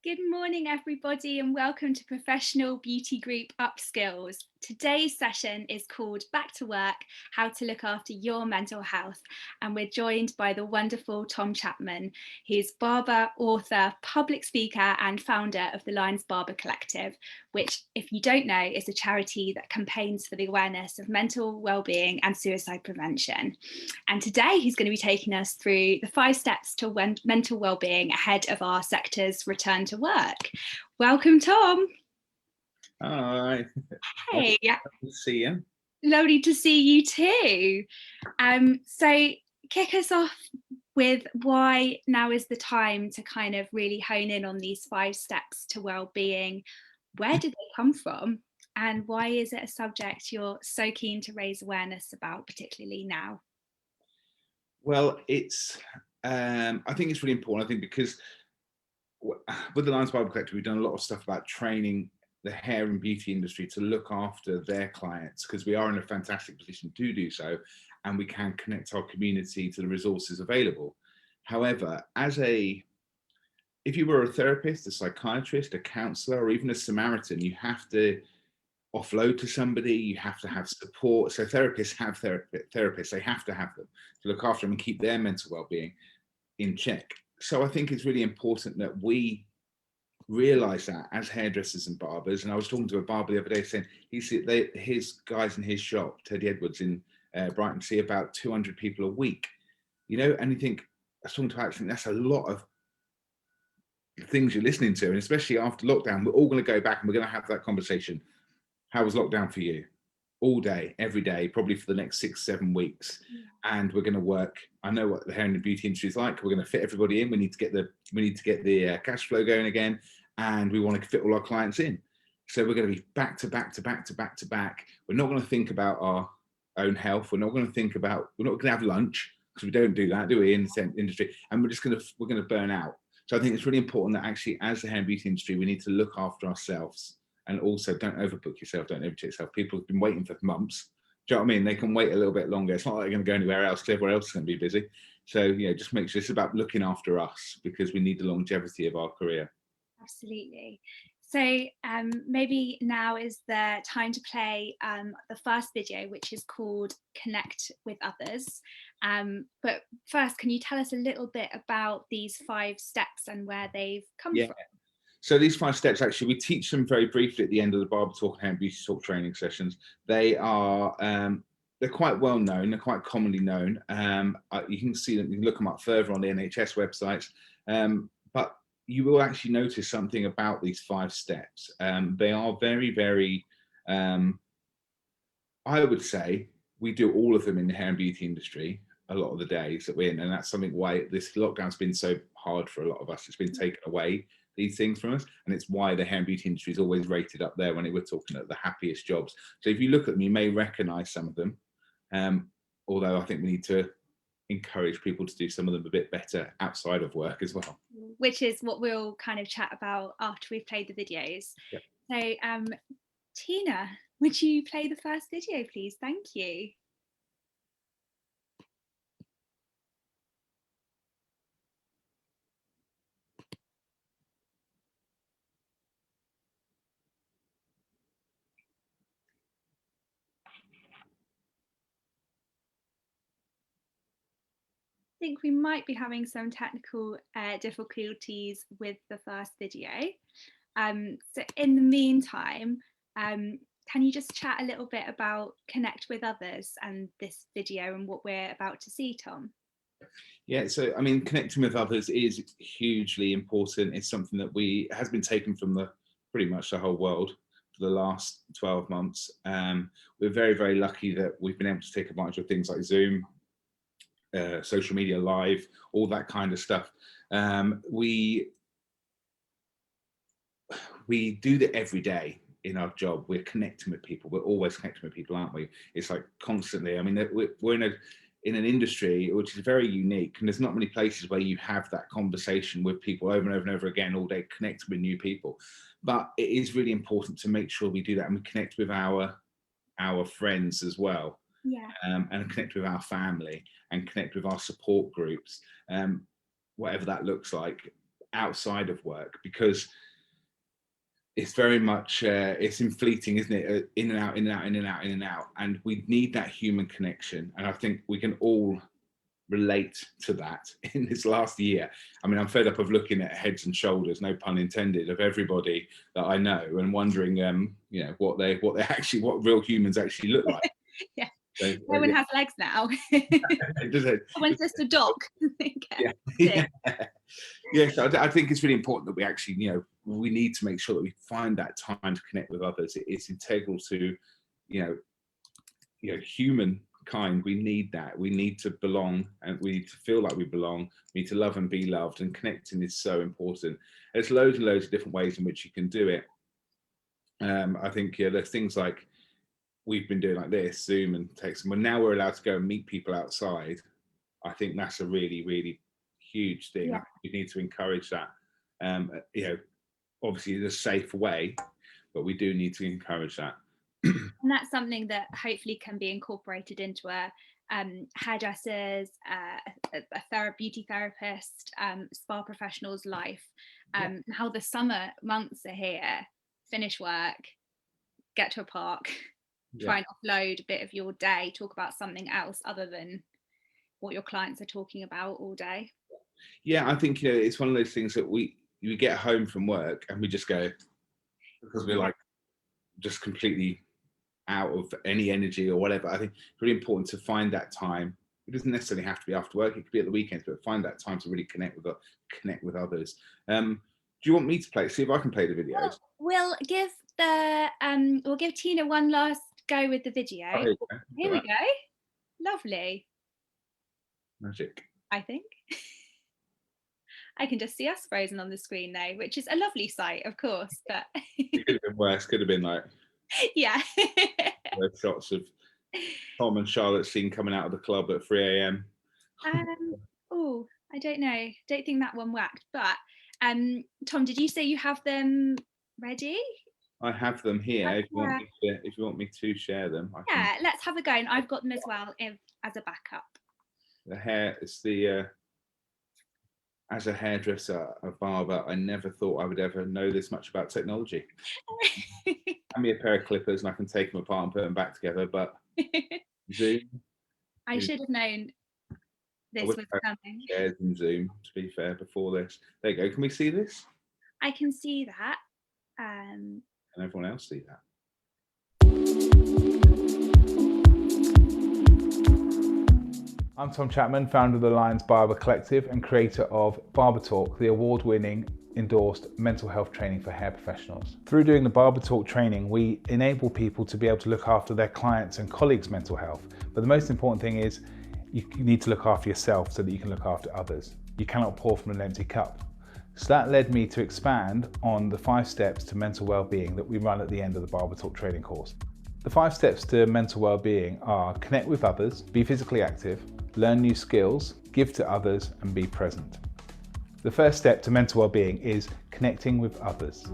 Good morning, everybody, and welcome to Professional Beauty Group Upskills. Today's session is called Back to Work, How to Look After Your Mental Health. And we're joined by the wonderful Tom Chapman. He's barber, author, public speaker, and founder of the Lions Barber Collective, which, if you don't know, is a charity that campaigns for the awareness of mental well-being and suicide prevention. And today he's going to be taking us through the 5 steps to mental well-being ahead of our sector's return to work. Welcome, Tom. Hi. Hey. Good to see you. Lovely to see you too. So kick us off with why now is the time to kind of really hone in on these 5 steps to well-being. Where did they come from? And why is it a subject you're so keen to raise awareness about, particularly now? Well, I think it's really important. I think because with the Lions Barber Collective, we've done a lot of stuff about training the hair and beauty industry to look after their clients, because we are in a fantastic position to do so, and we can connect our community to the resources available. However, if you were a therapist, a psychiatrist, a counsellor, or even a Samaritan, you have to offload to somebody, you have to have support. So therapists have therapists, they have to have them to look after them and keep their mental well-being in check. So I think it's really important that we realize that as hairdressers and barbers. And I was talking to a barber the other day saying his guys in his shop, Teddy Edwards in Brighton, see about 200 people a week, and you think, I was talking to Alex, that's a lot of things you're listening to. And especially after lockdown, we're all going to go back and we're going to have that conversation. How was lockdown for you? All day, every day, probably for the next 6-7 weeks. And we're going to work. I know what the hair and the beauty industry is like. We're going to fit everybody in. We need to get the cash flow going again, and we want to fit all our clients in. So we're going to be back to back to back to back to back. We're not going to think about our own health. We're not going to have lunch, because we don't do that, do we, in the industry? And we're going to burn out. So I think it's really important that actually, as the hair and beauty industry, we need to look after ourselves. And also, don't overbook yourself, don't overcheck yourself. People have been waiting for months. Do you know what I mean? They can wait a little bit longer. It's not like they're going to go anywhere else, because everywhere else is going to be busy. So, just make sure it's about looking after us, because we need the longevity of our career. Absolutely. So maybe now is the time to play the first video, which is called Connect with Others. But first, can you tell us a little bit about these 5 steps and where they've come from? So these 5 steps, actually, we teach them very briefly at the end of the BarberTalk and Hair and Beauty Talk training sessions. They are they're quite well known. They're quite commonly known. You can see them. You can look them up further on the NHS websites. But you will actually notice something about these 5 steps. They are very, very. I would say we do all of them in the hair and beauty industry a lot of the days that we're in, and that's something why this lockdown's been so hard for a lot of us. It's been taken away, these things from us, and it's why the hair and beauty industry is always rated up there when we're talking at the happiest jobs. So if you look at them, you may recognize some of them, although I think we need to encourage people to do some of them a bit better outside of work as well, which is what we'll kind of chat about after we've played the videos. Yep. So Tina, would you play the first video, please? Thank you. I think we might be having some technical difficulties with the first video. So in the meantime, can you just chat a little bit about Connect with Others and this video and what we're about to see, Tom? Yeah, so I mean, connecting with others is hugely important. It's something that has been taken from pretty much the whole world for the last 12 months. We're very, very lucky that we've been able to take advantage of things like Zoom, social media live, all that kind of stuff. We do that every day in our job. We're connecting with people. We're always connecting with people, aren't we? It's like constantly. I mean, we're in an industry which is very unique, and there's not many places where you have that conversation with people over and over and over again all day, connecting with new people. But it is really important to make sure we do that, and we connect with our friends as well. Yeah. And connect with our family and connect with our support groups, whatever that looks like. outside of work, because it's very much it's in fleeting, isn't it? In and out, in and out, in and out, in and out. And we need that human connection. And I think we can all relate to that in this last year. I mean, I'm fed up of looking at heads and shoulders, no pun intended, of everybody that I know, and wondering, you know, what real humans actually look like. Yeah. So, No one has legs now. Someone's just a dog. Yeah. So I think it's really important that we actually, you know, we need to make sure that we find that time to connect with others. It's integral to, you know, humankind. We need that. We need to belong, and we need to feel like we belong. We need to love and be loved, and connecting is so important. There's loads and loads of different ways in which you can do it. I think there's things like we've been doing, like this, Zoom and text, and now we're allowed to go and meet people outside. I think that's a really, really huge thing. Yeah. We need to encourage that. You know, obviously in a safe way, but we do need to encourage that. And that's something that hopefully can be incorporated into a hairdressers, a beauty therapist, spa professional's life. How the summer months are here, finish work, get to a park, try and offload a bit of your day, talk about something else other than what your clients are talking about all day. Yeah, I think, you know, it's one of those things that we get home from work and we just go, because we're like just completely out of any energy or whatever. I think it's really important to find that time. It doesn't necessarily have to be after work, it could be at the weekends, but find that time to really connect with others. Do you want me to play, see if I can play the videos? We'll give Tina one last go with the video. Oh, here we go. Lovely. Magic. I think I can just see us frozen on the screen now, which is a lovely sight, of course, but it could have been worse. Could have been like yeah, shots of Tom and Charlotte seen coming out of the club at 3 a.m. Oh, I don't know, don't think that one whacked, but Tom, did you say you have them ready? I have them here. If you want me to share them, let's have a go. And I've got them as well as a backup. The hair, it's the as a hairdresser, a barber, I never thought I would ever know this much about technology. Hand me a pair of clippers and I can take them apart and put them back together, but Zoom. I should have known this was coming. Shared in Zoom, to be fair, before this. There you go. Can we see this? I can see that. Can everyone else see that? I'm Tom Chapman, founder of the Lions Barber Collective and creator of BarberTalk, the award-winning endorsed mental health training for hair professionals. Through doing the BarberTalk training, we enable people to be able to look after their clients' and colleagues' mental health. But the most important thing is you need to look after yourself so that you can look after others. You cannot pour from an empty cup. So that led me to expand on the 5 steps to mental well-being that we run at the end of the BarberTalk training course. The 5 steps to mental well-being are connect with others, be physically active, learn new skills, give to others, and be present. The first step to mental well-being is connecting with others.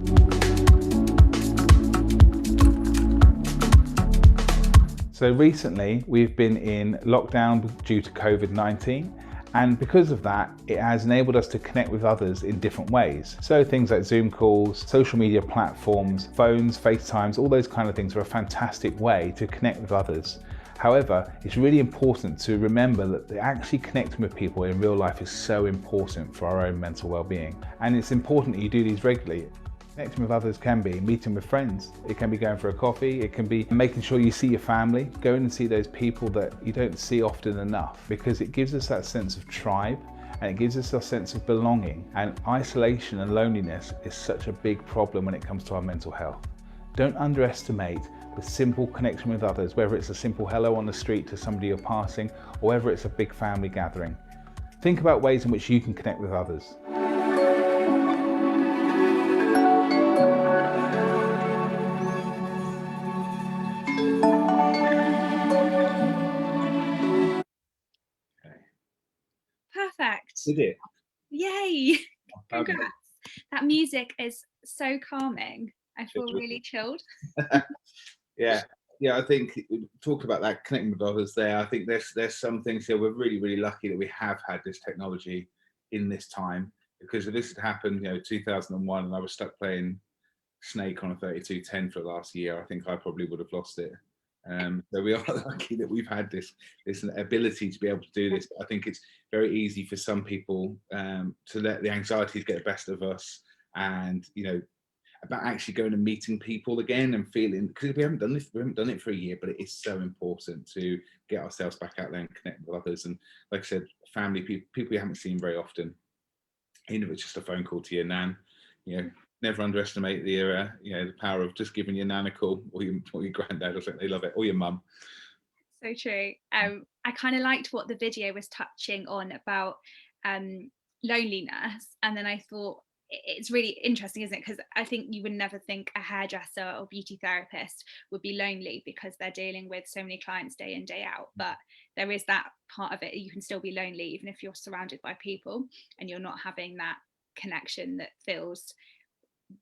So recently we've been in lockdown due to COVID-19, and because of that, it has enabled us to connect with others in different ways. So things like Zoom calls, social media platforms, phones, FaceTimes, all those kind of things are a fantastic way to connect with others. However, it's really important to remember that actually connecting with people in real life is so important for our own mental well-being. And it's important that you do these regularly. Connecting with others can be meeting with friends, it can be going for a coffee, it can be making sure you see your family, going and see those people that you don't see often enough, because it gives us that sense of tribe and it gives us a sense of belonging. And isolation and loneliness is such a big problem when it comes to our mental health. Don't underestimate the simple connection with others, whether it's a simple hello on the street to somebody you're passing, or whether it's a big family gathering. Think about ways in which you can connect with others. Perfect. Did it? Yay! Congrats. That music is so calming. I feel really chilled. Yeah, I think talk about that connecting with others there. I think there's some things here we're really, really lucky that we have had this technology in this time. because if this had happened, 2001, and I was stuck playing Snake on a 3210 for the last year, I think I probably would have lost it. So we are lucky that we've had this ability to be able to do this. But I think it's very easy for some people to let the anxieties get the best of us, and about actually going and meeting people again and feeling, because we haven't done it for a year, but it is so important to get ourselves back out there and connect with others. And like I said, family, people you haven't seen very often, even if it's just a phone call to your nan, never underestimate the power of just giving your nan a call, or your granddad or something. They love it, or your mum. So true. I kind of liked what the video was touching on about loneliness, and then I thought it's really interesting, isn't it? Because I think you would never think a hairdresser or beauty therapist would be lonely, because they're dealing with so many clients day in, day out. But there is that part of it. You can still be lonely even if you're surrounded by people and you're not having that connection that feels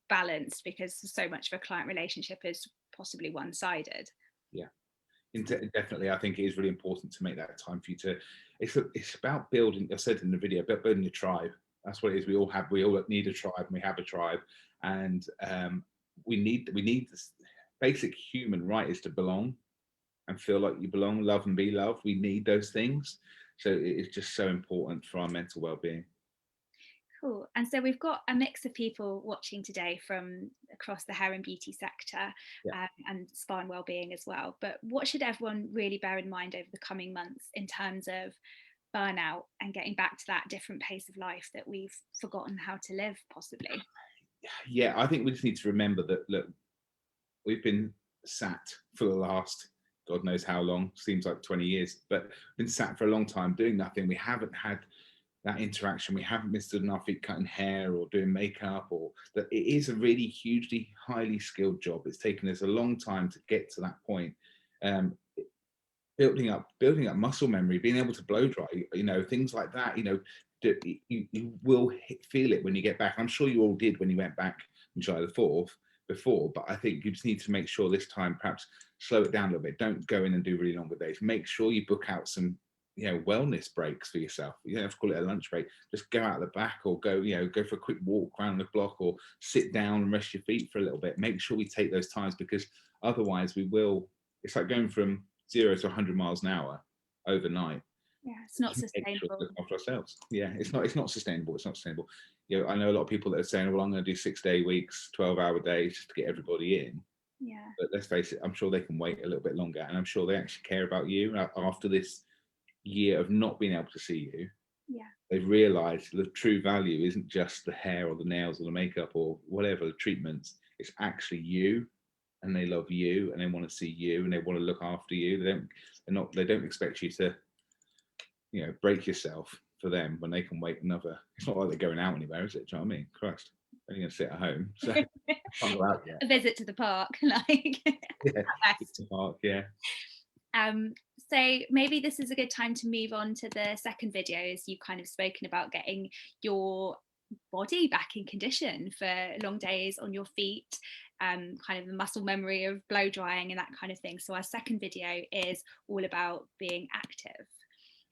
balanced, because so much of a client relationship is possibly one-sided. Yeah, definitely. I think it is really important to make that time for you to, it's about building, I said in the video, about building your tribe. That's what it is. We all need a tribe, and we have a tribe, and we need this basic human right is to belong and feel like you belong, love and be loved. We need those things. So it's just so important for our mental well-being. Cool. And so we've got a mix of people watching today from across the hair and beauty sector, and spa and wellbeing as well. But what should everyone really bear in mind over the coming months in terms of burnout and getting back to that different pace of life that we've forgotten how to live, possibly? Yeah, I think we just need to remember that, look, we've been sat for the last God knows how long, seems like 20 years, but been sat for a long time doing nothing. We haven't had that interaction. We haven't been stood on our feet cutting hair or doing makeup, or that it is a really hugely, highly skilled job. It's taken us a long time to get to that point. Building up muscle memory, being able to blow dry, things like that, you will feel it when you get back. I'm sure you all did when you went back on July the 4th before, but I think you just need to make sure this time perhaps slow it down a little bit. Don't go in and do really longer days. Make sure you book out some wellness breaks for yourself. You don't have to call it a lunch break. Just go out the back, or go for a quick walk around the block, or sit down and rest your feet for a little bit. Make sure we take those times, because otherwise it's like going from 0 to 100 miles an hour overnight. Yeah, it's not sustainable. Look after ourselves. Yeah, it's not sustainable. It's not sustainable. I know a lot of people that are saying, well, I'm going to do 6-day weeks, 12-hour days just to get everybody in. Yeah. But let's face it, I'm sure they can wait a little bit longer, and I'm sure they actually care about you after this year of not being able to see you. Yeah. They've realized the true value isn't just the hair or the nails or the makeup or whatever the treatments. It's actually you, and they love you, and they want to see you, and they want to look after you. They don't expect you to break yourself for them when they can wait another. It's not like they're going out anywhere, is it? Do you know what I mean? Christ, they're going to sit at home, so can't go out yet. A visit to the park, like. Yeah, the park, yeah. So maybe this is a good time to move on to the second video, as you've kind of spoken about getting your body back in condition for long days on your feet, kind of the muscle memory of blow drying and that kind of thing. So our second video is all about being active.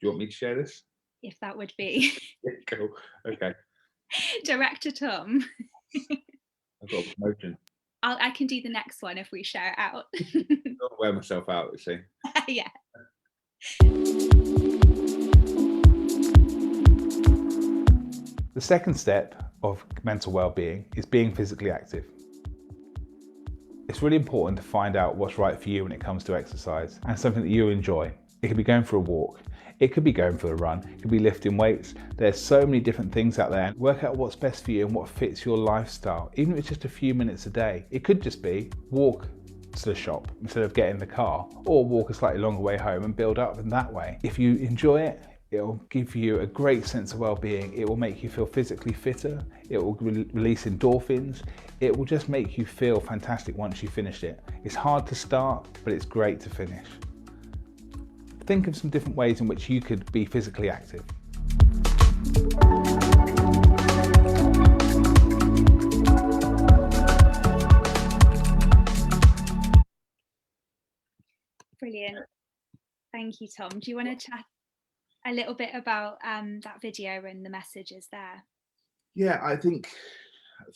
Do you want me to share this? If that would be. Yeah, cool. Okay. Director Tom. I've got a promotion. I can do the next one if we share it out. I'll wear myself out, you see. Yeah. The second step of mental well-being is being physically active. It's really important to find out what's right for you when it comes to exercise, and something that you enjoy. It could be going for a walk, it could be going for a run, it could be lifting weights. There's so many different things out there. Work out what's best for you and what fits your lifestyle, even if it's just a few minutes a day. It could just be walk to the shop instead of getting in the car, or walk a slightly longer way home and build up in that way. If you enjoy it, it'll give you a great sense of well-being. It will make you feel physically fitter. It will release endorphins. It will just make you feel fantastic once you finish it. It's hard to start, but it's great to finish. Think of some different ways in which you could be physically active. Brilliant. Thank you, Tom. Do you want to chat a little bit about that video and the messages there? Yeah, I think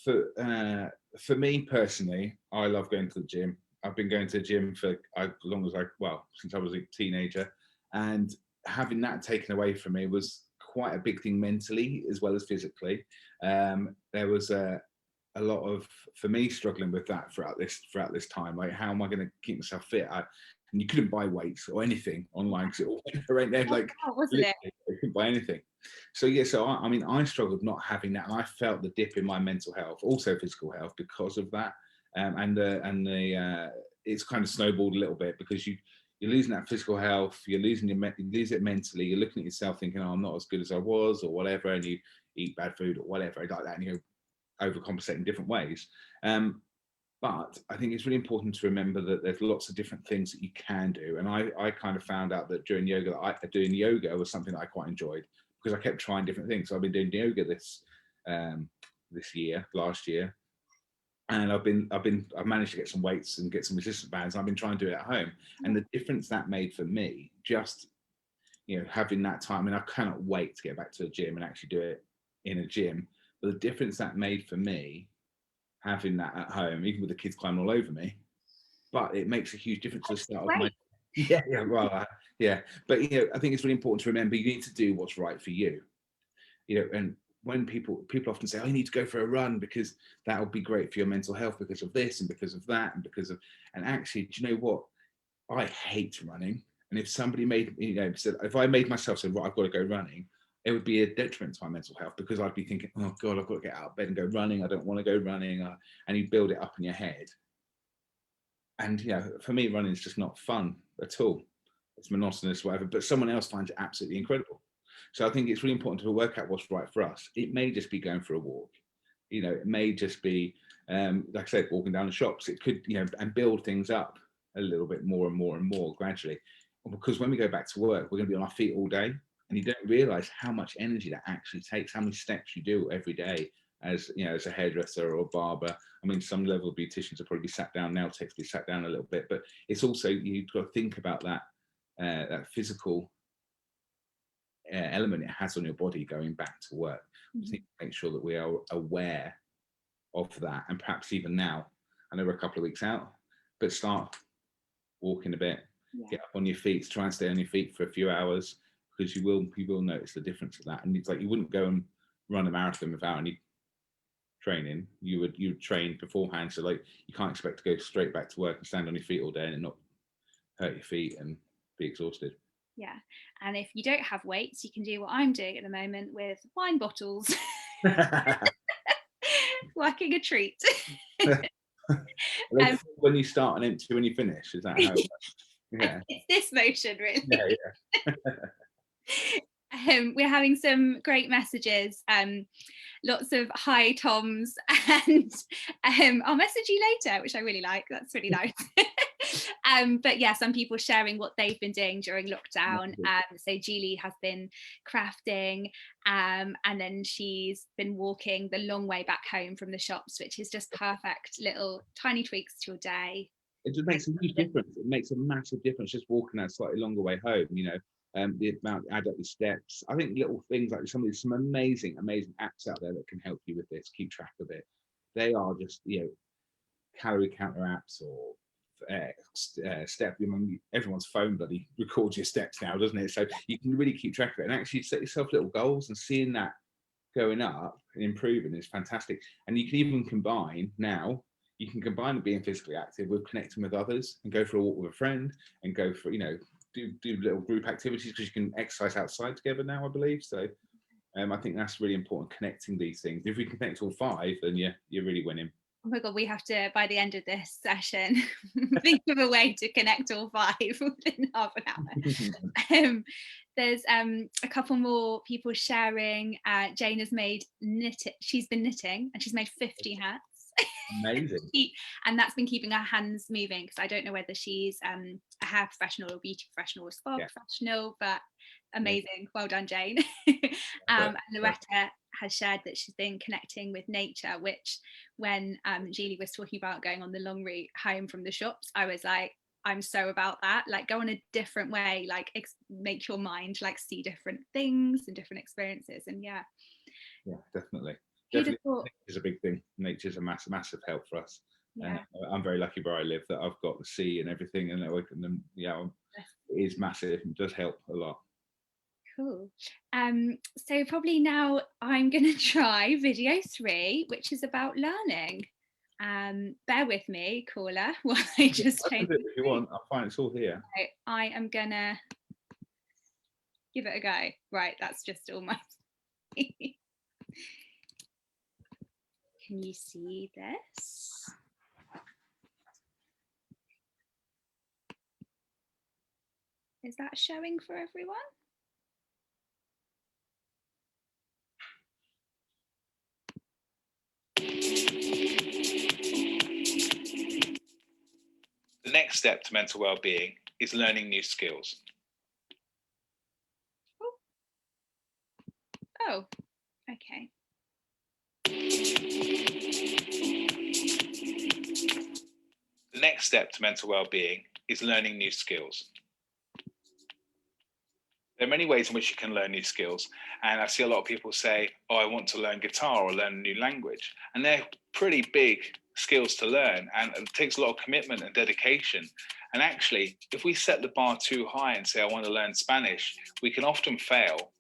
for me personally, I love going to the gym. I've been going to the gym for as long as since I was a teenager, and having that taken away from me was quite a big thing mentally as well as physically. There was a lot of, for me, struggling with that throughout this time. Like, how am I going to keep myself fit? And you couldn't buy weights or anything online because it all went right there. Like, Wasn't it? you couldn't buy anything. So yeah, so I mean, I struggled not having that, and I felt the dip in my mental health, also physical health, because of that. It's kind of snowballed a little bit because you're losing that physical health, you lose it mentally. You're looking at yourself thinking, "Oh, I'm not as good as I was," or whatever, and you eat bad food or whatever like that, and you overcompensate in different ways. But I think it's really important to remember that there's lots of different things that you can do. And I kind of found out that during yoga, doing yoga was something that I quite enjoyed because I kept trying different things. So I've been doing yoga last year, and I've managed to get some weights and get some resistance bands. And I've been trying to do it at home, and the difference that made for me, just having that time. I mean, I cannot wait to get back to the gym and actually do it in a gym. But the difference that made for me, having that at home, even with the kids climbing all over me, but it makes a huge difference to the start of my yeah. But I think it's really important to remember you need to do what's right for you. And when people often say, "Oh, you need to go for a run because that will be great for your mental health because of this and because of that and actually, do you know what? I hate running. And if somebody said, if I made myself say, right, I've got to go running, it would be a detriment to my mental health because I'd be thinking, oh God, I've got to get out of bed and go running. I don't want to go running. And you build it up in your head. And for me, running is just not fun at all. It's monotonous, whatever, but someone else finds it absolutely incredible. So I think it's really important to work out what's right for us. It may just be going for a walk. It may just be, like I said, walking down the shops. It could, and build things up a little bit more and more and more gradually. Because when we go back to work, we're going to be on our feet all day. And you don't realize how much energy that actually takes, how many steps you do every day as a hairdresser or a barber. I mean, some level of beauticians will probably be sat down, nail techs will be sat down a little bit, but it's also, you've got to think about that physical element it has on your body going back to work. Just need to make sure that we are aware of that, and perhaps even now, I know we're a couple of weeks out, but start walking a bit, get up on your feet, try and stay on your feet for a few hours, because you will notice the difference of that. And it's like, you wouldn't go and run a marathon without any training. You would train beforehand, so like you can't expect to go straight back to work and stand on your feet all day and not hurt your feet and be exhausted. Yeah, and if you don't have weights, you can do what I'm doing at the moment with wine bottles. Working a treat. When you start and empty when you finish, is that how it works? Yeah. It's this motion, really. Yeah. We're having some great messages, lots of hi Toms, and I'll message you later, which I really like. That's really nice. But yeah, some people sharing what they've been doing during lockdown. So Julie has been crafting, and then she's been walking the long way back home from the shops, which is just perfect little tiny tweaks to your day. It just makes a huge difference. It makes a massive difference just walking that slightly longer way home, the amount, add up the steps. I think little things like some amazing apps out there that can help you with this, keep track of it. They are just, calorie counter apps or step. Everyone's phone bloody records your steps now, doesn't it? So you can really keep track of it and actually set yourself little goals, and seeing that going up and improving is fantastic. And you can even combine being physically active with connecting with others, and go for a walk with a friend, and go for do little group activities, because you can exercise outside together now, I believe. So I think that's really important, connecting these things. If we can connect all five, then you're really winning. Oh my God, we have to, by the end of this session, think of a way to connect all five within half an hour. There's a couple more people sharing. Jane has made she's been knitting, and she's made 50 hats. Amazing. And that's been keeping her hands moving, because I don't know whether she's a hair professional or beauty professional or spa professional, but amazing. Well done, Jane. And Loretta has shared that she's been connecting with nature, which when Julie was talking about going on the long route home from the shops, I was like, I'm so about that. Like, go on a different way, like make your mind like see different things and different experiences. And yeah, definitely. Who'd have definitely thought? nature's a big thing. Nature's a massive help for us. Yeah. I'm very lucky where I live that I've got the sea and everything, and it is massive. It does help a lot. Cool. So probably now I'm going to try video 3, which is about learning. Bear with me, caller, while I just I can change do it the if you screen. want. I'll find it's all here. So I am going to give it a go. Right, that's just all my. Can you see this? Is that showing for everyone? The next step to mental well-being is learning new skills. Oh, okay. The next step to mental well-being is learning new skills. There are many ways in which you can learn new skills, and I see a lot of people say, oh, I want to learn guitar or learn a new language, and they're pretty big skills to learn, and it takes a lot of commitment and dedication. And actually, if we set the bar too high and say, I want to learn Spanish, we can often fail,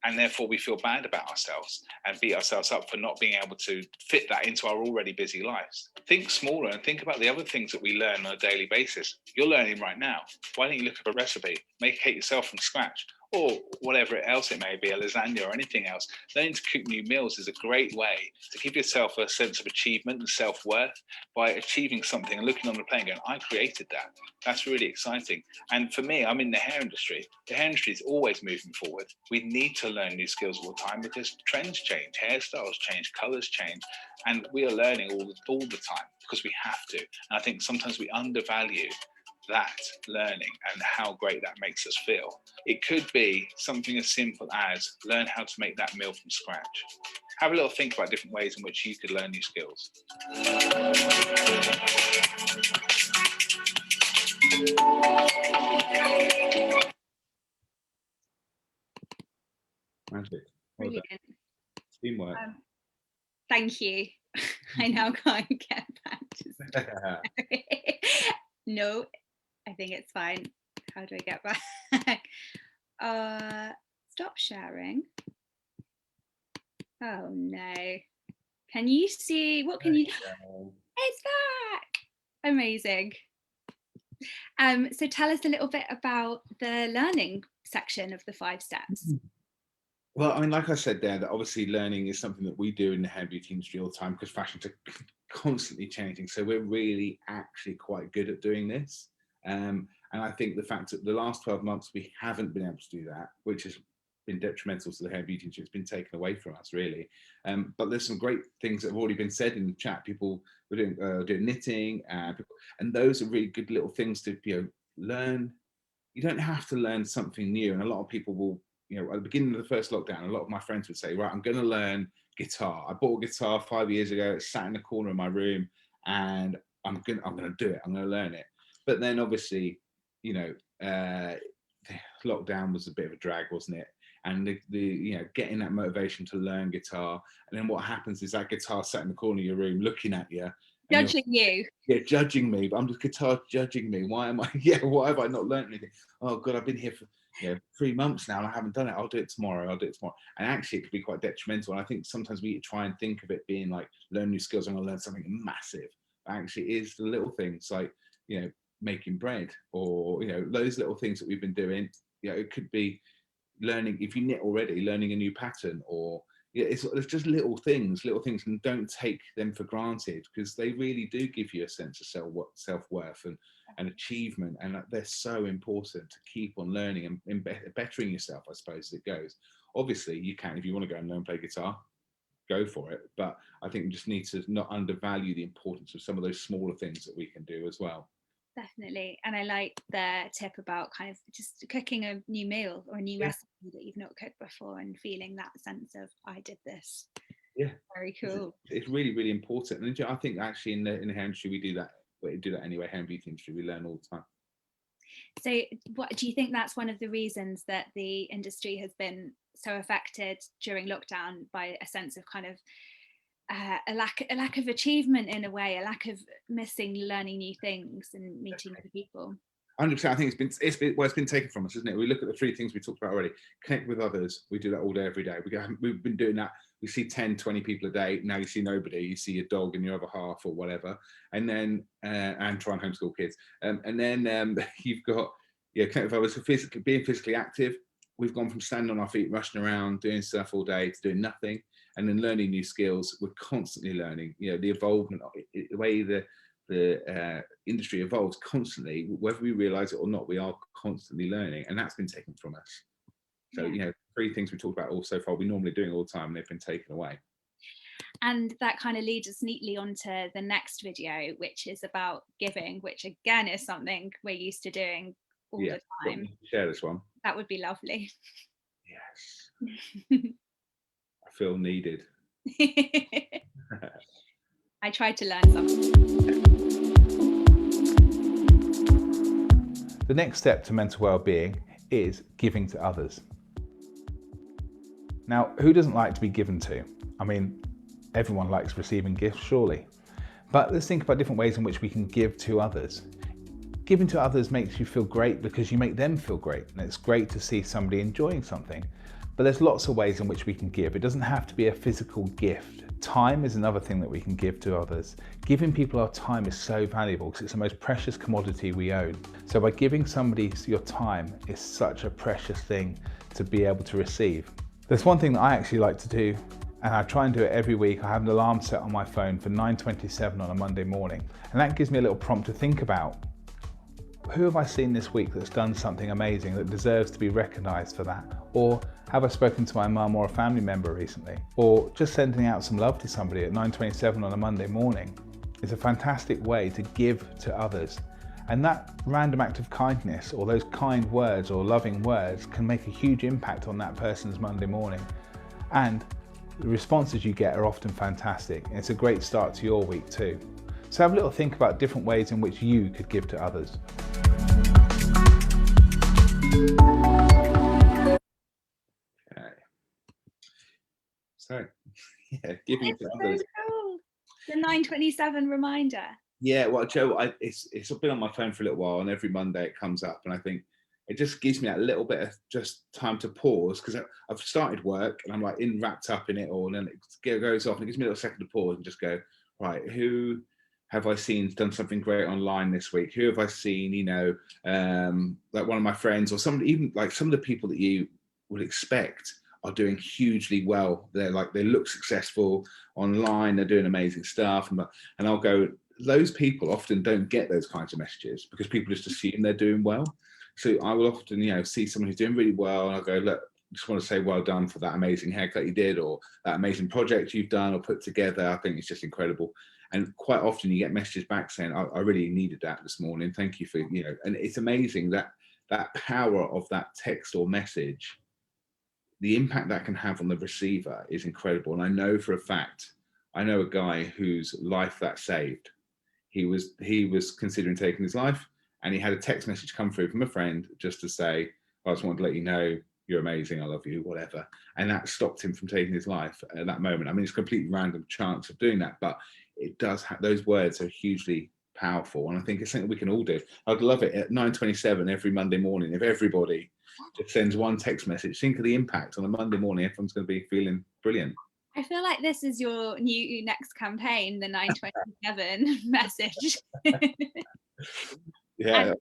and therefore we feel bad about ourselves and beat ourselves up for not being able to fit that into our already busy lives. Think smaller and think about the other things that we learn on a daily basis. You're learning right now. Why don't you look up a recipe, make a cake yourself from scratch, or whatever else it may be, a lasagna or anything else. Learning to cook new meals is a great way to give yourself a sense of achievement and self-worth by achieving something and looking on the plate and going, I created that. That's really exciting. And for me, I'm in the hair industry. The hair industry is always moving forward. We need to learn new skills all the time because trends change, hairstyles change, colors change, and we are learning all the time because we have to. And I think sometimes we undervalue that learning and how great that makes us feel. It could be something as simple as learn how to make that meal from scratch. Have a little think about different ways in which you could learn new skills. Magic. Well done. Brilliant. Teamwork. Thank you. I now can't get back to No, I think it's fine. How do I get back? Stop sharing. Oh no. Can you see? What can you? It's back. Amazing. So tell us a little bit about the learning section of the 5 steps. Well, I mean, like I said there, that obviously learning is something that we do in the hair beauty industry all the time because fashions are constantly changing. So we're really actually quite good at doing this. And I think the fact that the last 12 months we haven't been able to do that, which has been detrimental to the hair beauty industry, it's been taken away from us really. But there's some great things that have already been said in the chat. People were doing knitting, and those are really good little things to learn. You don't have to learn something new, and a lot of people will. At the beginning of the first lockdown, a lot of my friends would say, right, I'm going to learn guitar. I bought a guitar 5 years ago. It sat in the corner of my room and I'm going to do it. I'm going to learn it. But then obviously, the lockdown was a bit of a drag, wasn't it? And the getting that motivation to learn guitar. And then what happens is that guitar sat in the corner of your room looking at you. Judging you. Yeah, judging me. But I'm just guitar judging me. Why am I? Why have I not learned anything? Oh God, I've been here for 3 months now and I haven't done it. I'll do it tomorrow. And actually it could be quite detrimental. And I think sometimes we try and think of it being like learn new skills. I'm going to learn something massive. But actually it is the little things like, making bread or, those little things that we've been doing. It could be learning, if you knit already, learning a new pattern or, it's just little things, and don't take them for granted because they really do give you a sense of self-worth and achievement, and they're so important to keep on learning and bettering yourself, I suppose, as it goes. Obviously, you can, if you want to go and learn and play guitar, go for it. But I think we just need to not undervalue the importance of some of those smaller things that we can do as well. Definitely. And I like the tip about kind of just cooking a new meal or a new recipe that you've not cooked before and feeling that sense of I did this. Yeah, very cool. It's really, really important. And I think actually in the hair industry we do that anyway. Hair and beauty industry, we learn all the time. So what do you think that's one of the reasons that the industry has been so affected during lockdown by a sense of kind of a lack of achievement in a way, a lack of missing learning new things and meeting new people. 100%. I think it's been taken from us, isn't it? We look at the three things we talked about already. Connect with others. We do that all day, every day. We've been doing that. We see 10, 20 people a day. Now you see nobody. You see your dog and your other half or whatever. And then, and try and homeschool kids. And then you've got, connect with others. So being physically active. We've gone from standing on our feet, rushing around, doing stuff all day to doing nothing. And then learning new skills. We're constantly learning, the involvement, the way the industry evolves constantly, whether we realize it or not. We are constantly learning, and that's been taken from us. So three things we talked about all so far we're normally doing all the time, and they've been taken away. And that kind of leads us neatly onto the next video, which is about giving, which again is something we're used to doing all the time. Share this one. That would be lovely. Yes. I feel needed. I tried to learn something. The next step to mental well-being is giving to others. Now, who doesn't like to be given to? I mean, everyone likes receiving gifts, surely. But let's think about different ways in which we can give to others. Giving to others makes you feel great because you make them feel great, and it's great to see somebody enjoying something. But there's lots of ways in which we can give. It doesn't have to be a physical gift. Time is another thing that we can give to others. Giving people our time is so valuable because it's the most precious commodity we own. So by giving somebody your time is such a precious thing to be able to receive. There's one thing that I actually like to do, and I try and do it every week. I have an alarm set on my phone for 9:27 on a Monday morning. And that gives me a little prompt to think about, who have I seen this week that's done something amazing that deserves to be recognised for that? Or have I spoken to my mum or a family member recently? Or just sending out some love to somebody at 9:27 on a Monday morning is a fantastic way to give to others. And that random act of kindness, or those kind words or loving words, can make a huge impact on that person's Monday morning. And the responses you get are often fantastic. And it's a great start to your week too. So have a little think about different ways in which you could give to others. Okay. So, giving to others. So cool. The 9:27 reminder. Yeah, well, Joe, it's been on my phone for a little while, and every Monday it comes up, and I think it just gives me that little bit of just time to pause, because I've started work and I'm like wrapped up in it all, and then it goes off, and it gives me a little second to pause and just go, right, who have I seen done something great online this week? Who have I seen, like one of my friends or somebody, even like some of the people that you would expect are doing hugely well. They look successful online, they're doing amazing stuff. And I'll go, those people often don't get those kinds of messages because people just assume they're doing well. So I will often, see someone who's doing really well, and I'll go, look, just want to say well done for that amazing haircut you did, or that amazing project you've done or put together. I think it's just incredible. And quite often you get messages back saying, I really needed that this morning. Thank you for, and it's amazing that power of that text or message, the impact that can have on the receiver is incredible. And I know for a fact, I know a guy whose life that saved. He was considering taking his life, and he had a text message come through from a friend just to say, I just wanted to let you know you're amazing, I love you, whatever. And that stopped him from taking his life at that moment. I mean, it's a completely random chance of doing that, but it does have, those words are hugely powerful. And I think it's something we can all do. I'd love it at 9:27 every Monday morning, if everybody just sends one text message. Think of the impact on a Monday morning. Everyone's going to be feeling brilliant. I feel like this is your new next campaign, the 9:27 message. Yeah.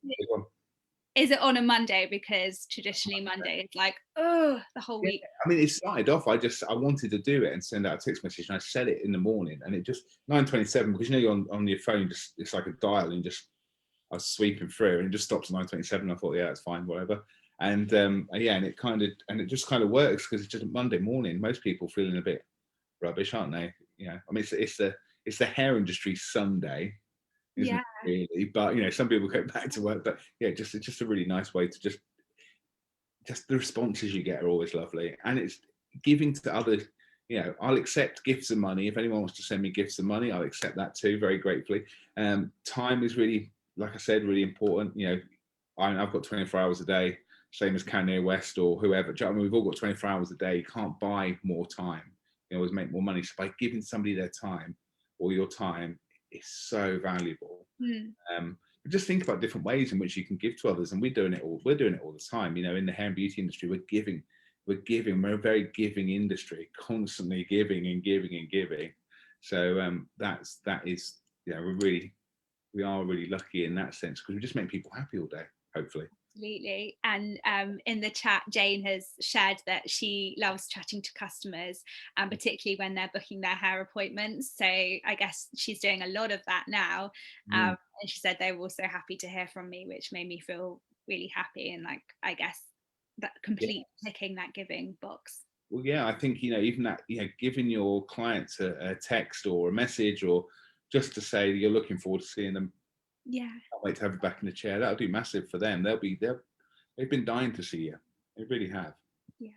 Is it on a Monday? Because traditionally Monday is like, the whole week. I mean, it started off, I wanted to do it and send out a text message, and I said it in the morning, and it just 9:27, because you're on your phone, just it's like a dial, and I was sweeping through, and it just stops at 9:27. I thought, yeah, it's fine, whatever. And and it just kind of works, because it's just a Monday morning. Most people feeling a bit rubbish, aren't they? I mean, it's the hair industry Sunday. Isn't it really? But some people go back to work. But it's just a really nice way to just the responses you get are always lovely, and it's giving to others. I'll accept gifts and money. If anyone wants to send me gifts and money, I'll accept that too, very gratefully. Time is really, like I said, really important. I've got 24 hours a day, same as Kanye West or whoever. I mean, we've all got 24 hours a day. You can't buy more time. you always make more money. So by giving somebody their time or your time is so valuable. Just think about different ways in which you can give to others, and we're doing it all the time. You know, in the hair and beauty industry, we're a very giving industry, constantly giving and giving and giving. So that is, you know, we are really lucky in that sense, because we just make people happy all day, hopefully. Absolutely. And in the chat, Jane has shared that she loves chatting to customers, and particularly when they're booking their hair appointments. So I guess she's doing a lot of that now. And she said they were also happy to hear from me, which made me feel really happy. And like, I guess that complete ticking that giving box. Well, yeah, I think, you know, even that, you know, giving your clients a text or a message, or just to say you're looking forward to seeing them. Yeah. Can't wait to have you back in the chair. That'll do massive for them. They've been dying to see you. They really have. Yeah.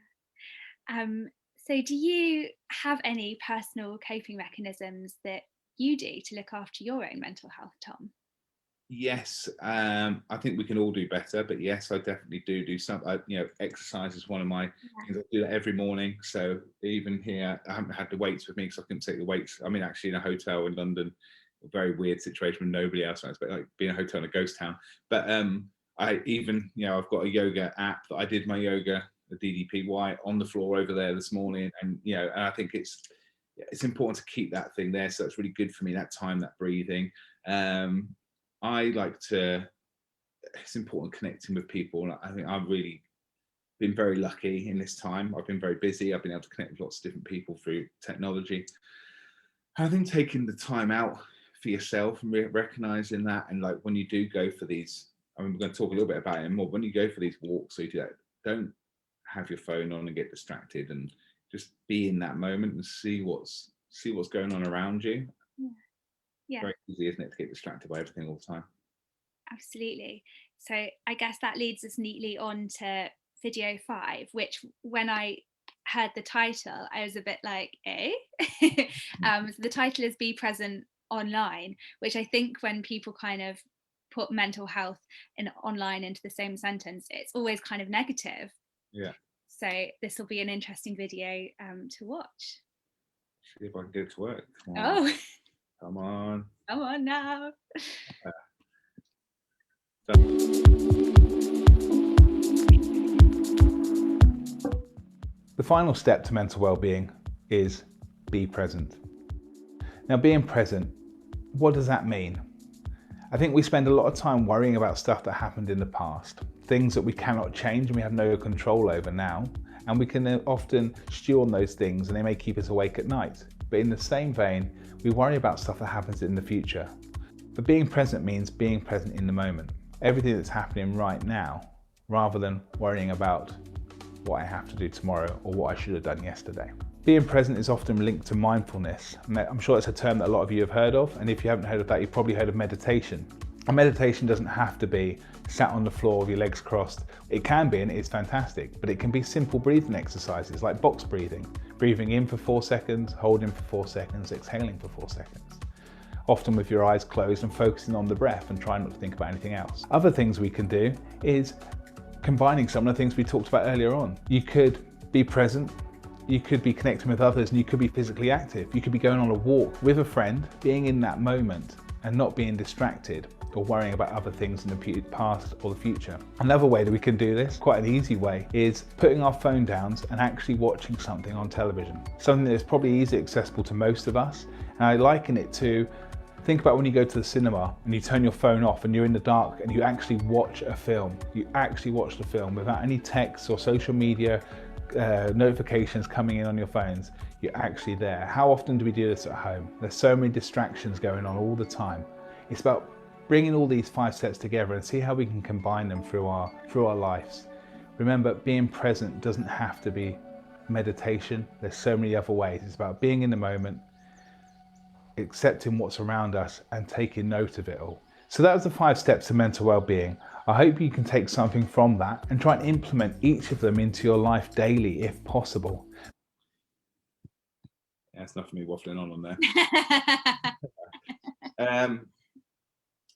So do you have any personal coping mechanisms that you do to look after your own mental health, Tom? Yes, I think we can all do better, but yes, I definitely do some. You know, exercise is one of my things. I do that every morning. So even here, I haven't had the weights with me because I couldn't take the weights. I mean, actually, in a hotel in London, a very weird situation with nobody else. It's like being a hotel in a ghost town. But I even, you know, I've got a yoga app that I did my yoga, the DDPY, on the floor over there this morning, and you know, and I think it's important to keep that thing there. So it's really good for me, that time, that breathing. I like to, it's important connecting with people. And I think I've really been very lucky in this time. I've been very busy. I've been able to connect with lots of different people through technology. I think taking the time out for yourself and recognizing that, and like when you do go for these, I mean, we're going to talk a little bit about it more. When you go for these walks, so you do that, don't have your phone on and get distracted, and just be in that moment and see what's going on around you. Yeah. Very easy, isn't it, to get distracted by everything all the time? Absolutely. So I guess that leads us neatly on to video 5, which when I heard the title, I was a bit like, eh? So the title is Be Present Online, which I think when people kind of put mental health and online into the same sentence, it's always kind of negative. Yeah. So this will be an interesting video to watch. See if I can get it to work. Come on. Oh, Come on. come on now. The final step to mental well-being is be present. Now, being present, what does that mean? I think we spend a lot of time worrying about stuff that happened in the past, things that we cannot change and we have no control over now, and we can often stew on those things and they may keep us awake at night. But in the same vein, we worry about stuff that happens in the future. But being present means being present in the moment, everything that's happening right now, rather than worrying about what I have to do tomorrow or what I should have done yesterday. Being present is often linked to mindfulness. And I'm sure it's a term that a lot of you have heard of, and if you haven't heard of that, you've probably heard of meditation. And meditation doesn't have to be sat on the floor with your legs crossed. It can be, and it is fantastic, but it can be simple breathing exercises like box breathing. Breathing in for 4 seconds, holding for 4 seconds, exhaling for 4 seconds. Often with your eyes closed and focusing on the breath and trying not to think about anything else. Other things we can do is combining some of the things we talked about earlier on. You could be present, you could be connecting with others, and you could be physically active. You could be going on a walk with a friend, being in that moment and not being distracted or worrying about other things in the past or the future. Another way that we can do this, quite an easy way, is putting our phone down and actually watching something on television. Something that is probably easily accessible to most of us. And I liken it to, think about when you go to the cinema and you turn your phone off and you're in the dark and you actually watch a film. You actually watch the film without any texts or social media notifications coming in on your phones. You're actually there. How often do we do this at home? There's so many distractions going on all the time. It's about bringing all these 5 steps together and see how we can combine them through our lives. Remember, being present doesn't have to be meditation. There's so many other ways. It's about being in the moment, accepting what's around us and taking note of it all. So that was the 5 steps to mental well-being. I hope you can take something from that and try and implement each of them into your life daily if possible. Yeah, it's not for me waffling on there.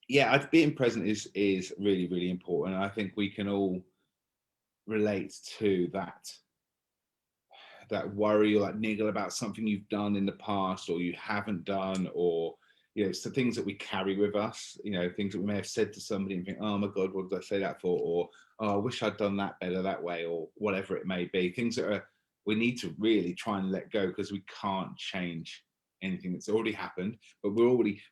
Yeah, being present is really, really important. And I think we can all relate to that that worry or that niggle about something you've done in the past or you haven't done, or so things that we carry with us, things that we may have said to somebody and think, oh my God, what did I say that for? Or, oh, I wish I'd done that better that way, or whatever it may be. Things that we need to really try and let go, because we can't change anything that's already happened, but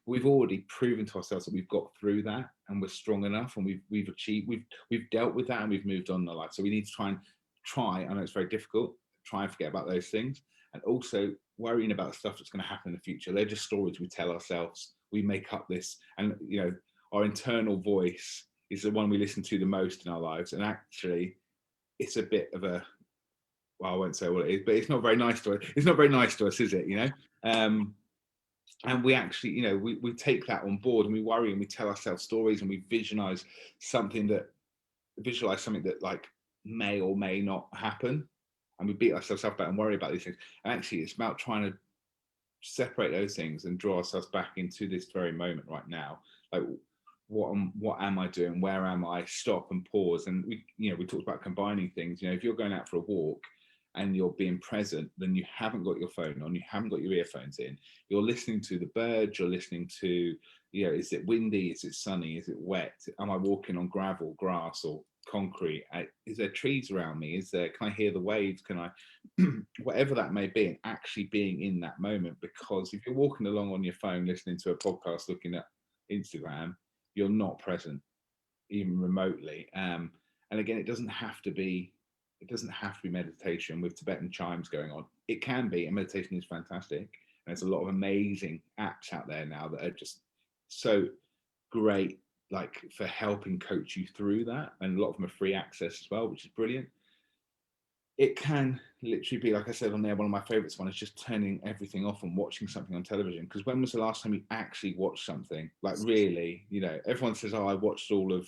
we've already proven to ourselves that we've got through that and we're strong enough, and we've dealt with that and we've moved on in our life. So we need to try, I know it's very difficult, try and forget about those things, and also worrying about stuff that's going to happen in the future. They're just stories we tell ourselves. We make up this, and our internal voice is the one we listen to the most in our lives, and actually it's a bit of a, well, I won't say what it is, but it's not very nice to us. It's not very nice to us, is it? And we actually, we take that on board, and we worry and we tell ourselves stories, and we visualize something that like may or may not happen, and we beat ourselves up about and worry about these things. And actually, it's about trying to separate those things and draw ourselves back into this very moment right now. Like, what am I doing? Where am I? Stop and pause. And we talked about combining things. If you're going out for a walk and you're being present, then you haven't got your phone on, you haven't got your earphones in, you're listening to the birds, you're listening to, is it windy, is it sunny, is it wet, am I walking on gravel, grass, or concrete, is there trees around me, can I hear the waves, can I whatever that may be, and actually being in that moment. Because if you're walking along on your phone listening to a podcast, looking at Instagram, you're not present even remotely. And again, it doesn't have to be meditation with Tibetan chimes going on. It can be, and meditation is fantastic. And there's a lot of amazing apps out there now that are just so great, like for helping coach you through that. And a lot of them are free access as well, which is brilliant. It can literally be, like I said on there, one of my favorites one is just turning everything off and watching something on television. Because when was the last time you actually watched something? Like, really, everyone says, oh, I watched all of,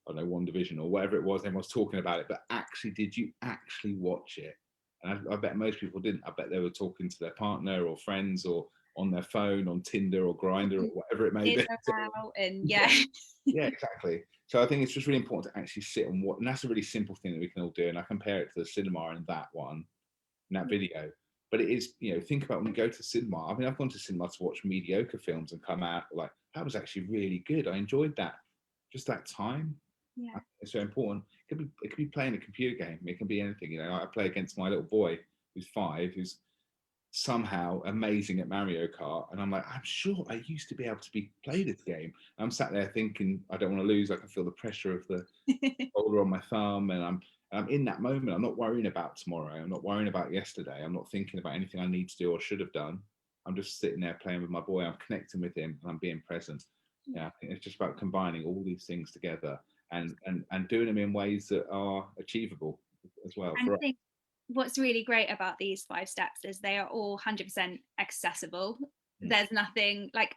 I don't know, One Division or whatever it was, everyone's talking about it, but actually, did you actually watch it? And I bet most people didn't. I bet they were talking to their partner or friends, or on their phone, on Tinder or Grindr or whatever it may be. And yeah, exactly. So I think it's just really important to actually sit and watch, and that's a really simple thing that we can all do. And I compare it to the cinema in that one, in that video. But it is, think about when we go to cinema. I mean, I've gone to cinema to watch mediocre films and come out like, that was actually really good. I enjoyed that. Just that time. Yeah. It's so important. It could be playing a computer game. It can be anything. I play against my little boy who's 5, who's somehow amazing at Mario Kart, and I'm like, I'm sure I used to be able to play this game. I'm sat there thinking, I don't want to lose. I can feel the pressure of the folder on my thumb, and I'm in that moment. I'm not worrying about tomorrow. I'm not worrying about yesterday. I'm not thinking about anything I need to do or should have done. I'm just sitting there playing with my boy. I'm connecting with him, and I'm being present. Yeah, I think it's just about combining all these things together and doing them in ways that are achievable as well. I think what's really great about these 5 steps is they are all 100% accessible. There's nothing like,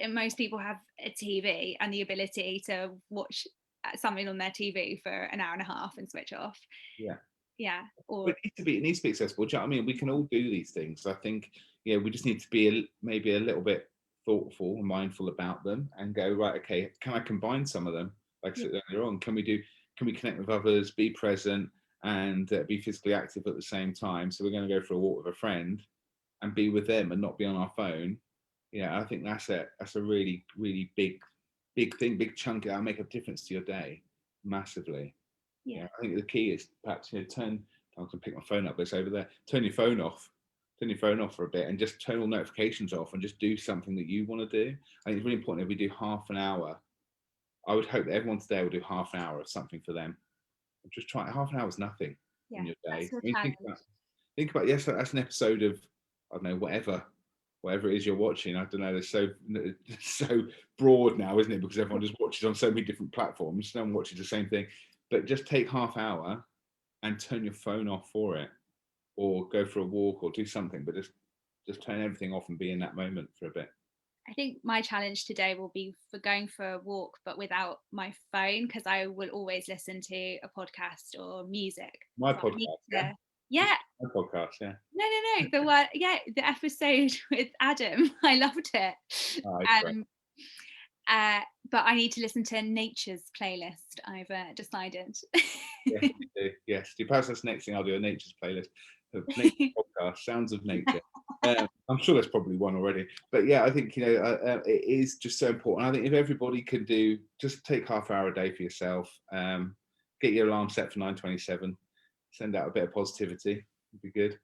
most people have a TV and the ability to watch something on their TV for an hour and a half and switch off. Or it needs to be accessible. Do you know what I mean? We can all do these things. I think we just need to be maybe a little bit thoughtful and mindful about them, and go, right, okay, can I combine some of them, like I said earlier on? Can we connect with others, be present, and be physically active at the same time? So we're going to go for a walk with a friend and be with them and not be on our phone. I think that's a really, really big thing, big chunk. That'll make a difference to your day massively. I think the key is perhaps I can pick my phone up, but it's over there. Turn your phone off for a bit, and just turn all notifications off, and just do something that you want to do. I think it's really important if we do half an hour. I would hope that everyone today will do half an hour of something for them. Just try. Half an hour is nothing in your day. Think about yes, that's an episode of, I don't know, whatever it is you're watching. I don't know. It's so broad now, isn't it? Because everyone just watches on so many different platforms. No one watches the same thing. But just take half hour and turn your phone off for it, or go for a walk, or do something. But just turn everything off and be in that moment for a bit. I think my challenge today will be for going for a walk, but without my phone, because I will always listen to a podcast or music. My podcast. Yeah. My podcast. Yeah. No. The episode with Adam, I loved it. But I need to listen to Nature's playlist. I've decided. Yes, you do. Yes, perhaps that's the next thing I'll do, a Nature's playlist. nature podcast, Sounds of Nature. I'm sure there's probably one already, but yeah, I think it is just so important. I think if everybody could just take half hour a day for yourself, get your alarm set for 9:27, send out a bit of positivity, it'd be good.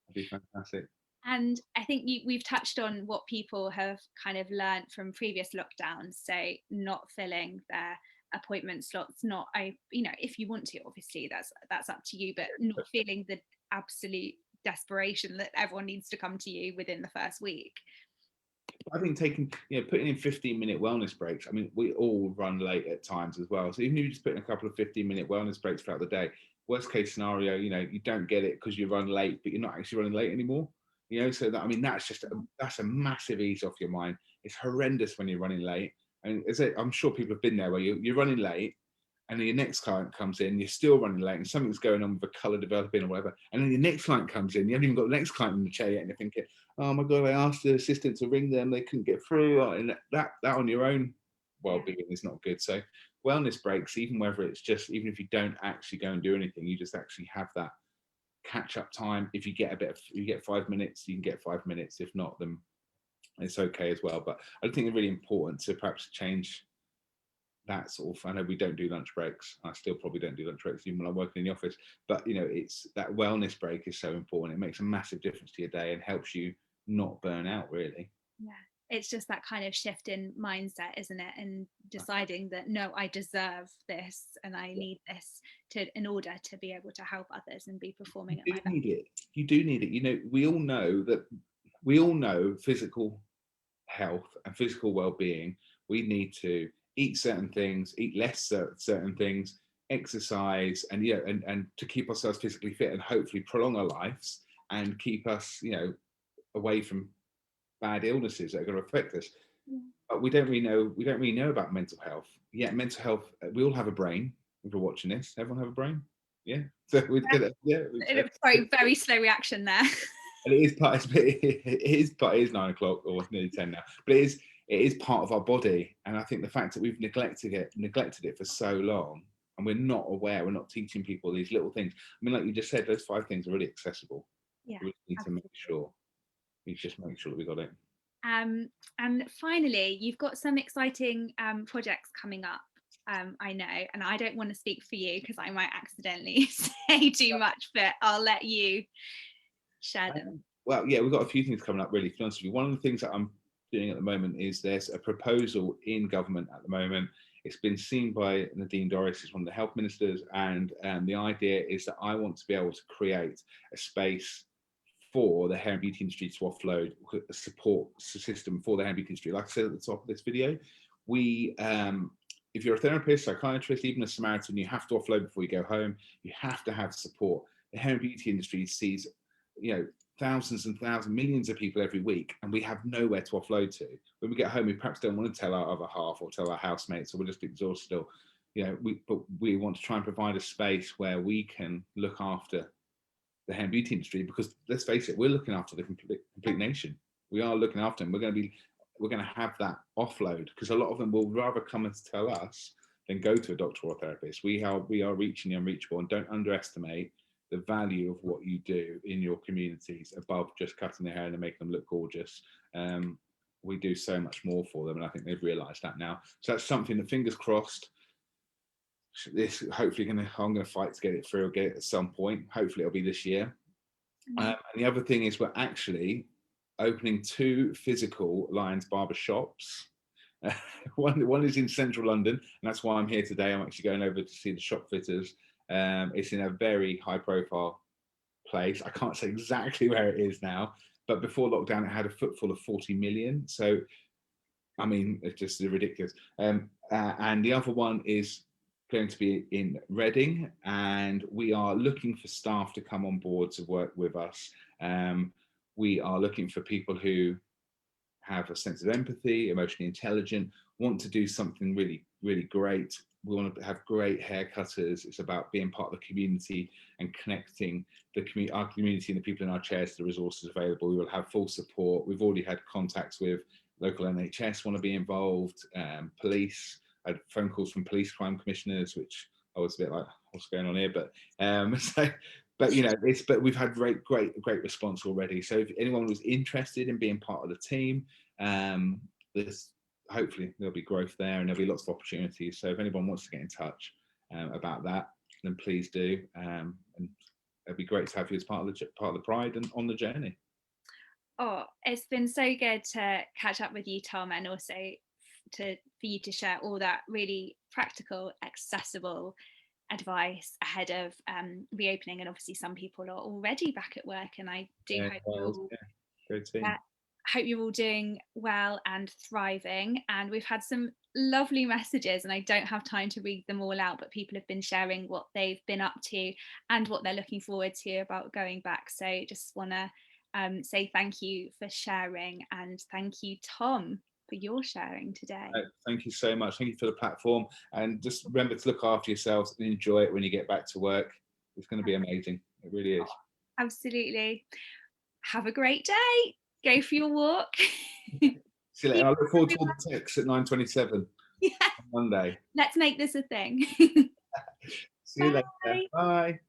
It'd be fantastic. And I think we've touched on what people have kind of learned from previous lockdowns. So not filling their appointment slots, if you want to, obviously that's up to you, but not feeling the absolute desperation that everyone needs to come to you within the first week. I think putting in 15-minute wellness breaks. I mean, we all run late at times as well. So even if you just put in a couple of 15-minute wellness breaks throughout the day, worst case scenario, you don't get it because you run late, but you're not actually running late anymore. So that, I mean, that's a massive ease off your mind. It's horrendous when you're running late. And I'm sure people have been there where you're running late, and then your next client comes in, you're still running late, and something's going on with a colour developing or whatever. And then your next client comes in, you haven't even got the next client in the chair yet, and you're thinking, oh my God, I asked the assistant to ring them, they couldn't get through. And that on your own well-being is not good. So wellness breaks, even if you don't actually go and do anything, you just actually have that catch-up time. If you get 5 minutes, you can get 5 minutes. If not, then it's okay as well. But I think it's really important to perhaps change that sort of. I know we don't do lunch breaks. I still probably don't do lunch breaks even when I'm working in the office. But it's that wellness break is so important. It makes a massive difference to your day and helps you not burn out, really. Yeah, it's just that kind of shift in mindset, isn't it? And deciding that no, I deserve this and I need this in order to be able to help others and be performing at my best. You do need it. We all know physical health and physical well-being. We need to eat certain things, eat less certain things, exercise, and and to keep ourselves physically fit and hopefully prolong our lives and keep us away from bad illnesses that are going to affect us. But we don't really know about mental health. Yeah, mental health, we all have a brain. If we're watching this, everyone have a brain? Yeah. So we'd get it. Yeah. Very, very slow reaction there. And it is 9 o'clock or nearly 10 now, but it is part of our body. And I think the fact that we've neglected it for so long, and we're not aware, we're not teaching people these little things. I mean, like you just said, those 5 things are really accessible. Yeah, we need to make sure that we got it. And finally, you've got some exciting projects coming up. I know, and I don't want to speak for you because I might accidentally say too much, but I'll let you share them. Well, yeah, we've got a few things coming up, really, to be honest with you. One of the things that I'm doing at the moment is there's a proposal in government at the moment. It's been seen by Nadine Dorries, who's one of the health ministers, and the idea is that I want to be able to create a space for the hair and beauty industry to offload a support system for the hair and beauty industry. Like I said at the top of this video, if you're a therapist, psychiatrist, even a Samaritan, you have to offload before you go home. You have to have support. The hair and beauty industry sees thousands and thousands, millions of people every week, and we have nowhere to offload to. When we get home, we perhaps don't want to tell our other half or tell our housemates, or we're just exhausted. Or, but we want to try and provide a space where we can look after the hair and beauty industry, because let's face it, we're looking after the complete nation. We are looking after them. We're going to have that offload, because a lot of them will rather come and tell us than go to a doctor or a therapist. We are reaching the unreachable, and don't underestimate the value of what you do in your communities above just cutting their hair and making them look gorgeous. We do so much more for them, and I think they've realised that now. So that's something that, fingers crossed, I'm going to fight to get it through, or get it at some point. Hopefully it'll be this year. And the other thing is, we're actually opening 2 physical Lions Barber shops. One is in central London, and that's why I'm here today. I'm actually going over to see the shop fitters. It's in a very high profile place. I can't say exactly where it is now, but before lockdown it had a footfall of 40 million. So I mean, it's just ridiculous. And the other one is going to be in Reading, and we are looking for staff to come on board to work with us. We are looking for people who have a sense of empathy, emotionally intelligent, want to do something really, really great. We want to have great haircutters. It's about being part of the community and connecting our community and the people in our chairs to the resources available. We will have full support. We've already had contacts with local NHS, want to be involved, police. I had phone calls from police crime commissioners, which I was a bit like, what's going on here? But so but but we've had great response already. So if anyone was interested in being part of the team, hopefully there'll be growth there, and there'll be lots of opportunities. So if anyone wants to get in touch about that, then please do. And it'd be great to have you as part of the Pride and on the journey. Oh, it's been so good to catch up with you, Tom, and also for you to share all that really practical, accessible advice ahead of reopening. And obviously some people are already back at work, and I do hope you're all doing well and thriving. And we've had some lovely messages, and I don't have time to read them all out, but people have been sharing what they've been up to and what they're looking forward to about going back. So just want to say thank you for sharing, and thank you, Tom, for your sharing today. Thank you so much. Thank you for the platform, and just remember to look after yourselves and enjoy it when you get back to work. It's going to be amazing. It really is. Absolutely. Have a great day. Go for your walk. See you later. I look forward to all the texts at 9:27 on Monday. Let's make this a thing. See you later. Bye.